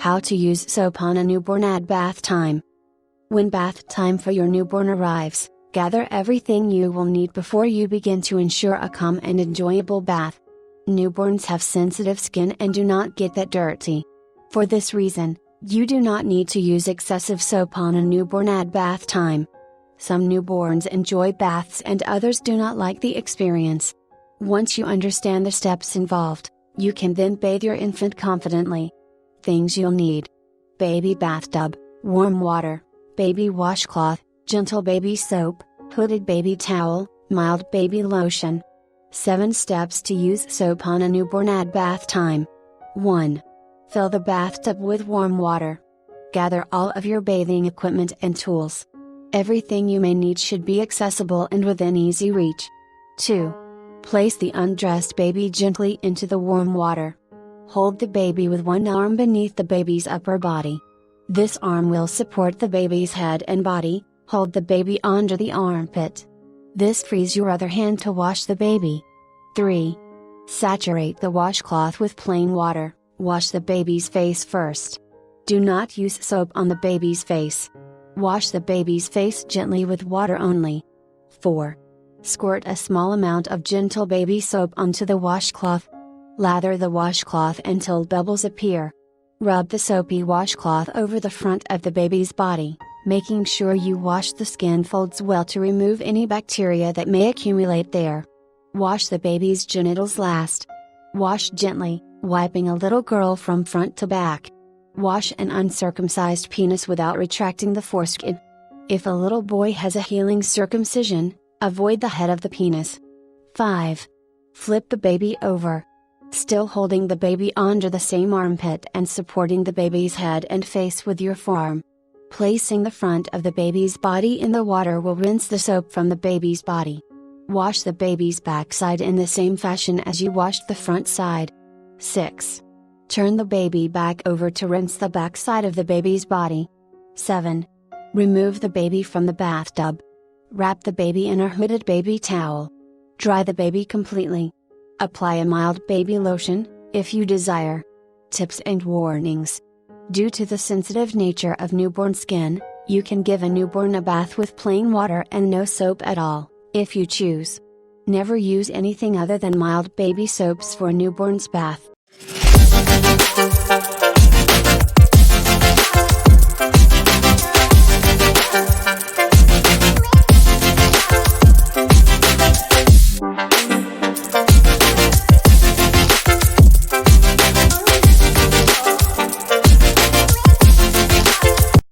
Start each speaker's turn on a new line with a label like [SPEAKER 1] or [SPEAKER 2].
[SPEAKER 1] How to use soap on a newborn at bath time. When bath time for your newborn arrives, gather everything you will need before you begin to ensure a calm and enjoyable bath. Newborns have sensitive skin and do not get that dirty. For this reason, you do not need to use excessive soap on a newborn at bath time. Some newborns enjoy baths and others do not like the experience. Once you understand the steps involved, you can then bathe your infant confidently. Things you'll need: baby bathtub, warm water, baby washcloth, gentle baby soap, hooded baby towel, mild baby lotion. 7 steps to use soap on a newborn at bath time. 1. Fill the bathtub with warm water. Gather all of your bathing equipment and tools. Everything you may need should be accessible and within easy reach. 2. Place the undressed baby gently into the warm water. Hold the baby with one arm beneath the baby's upper body. This arm will support the baby's head and body. Hold the baby under the armpit. This frees your other hand to wash the baby. 3. Saturate the washcloth with plain water. Wash the baby's face first. Do not use soap on the baby's face. Wash the baby's face gently with water only. 4. Squirt a small amount of gentle baby soap onto the washcloth. Lather the washcloth until bubbles appear. Rub the soapy washcloth over the front of the baby's body, making sure you wash the skin folds well to remove any bacteria that may accumulate there. Wash the baby's genitals last. Wash gently, wiping a little girl from front to back. Wash an uncircumcised penis without retracting the foreskin. If a little boy has a healing circumcision, avoid the head of the penis. 5. Flip the baby over. Still holding the baby under the same armpit and supporting the baby's head and face with your forearm. Placing the front of the baby's body in the water will rinse the soap from the baby's body. Wash the baby's backside in the same fashion as you washed the front side. 6. Turn the baby back over to rinse the backside of the baby's body. 7. Remove the baby from the bathtub. Wrap the baby in a hooded baby towel. Dry the baby completely. Apply a mild baby lotion, if you desire. Tips and warnings. Due to the sensitive nature of newborn skin, you can give a newborn a bath with plain water and no soap at all, if you choose. Never use anything other than mild baby soaps for a newborn's bath.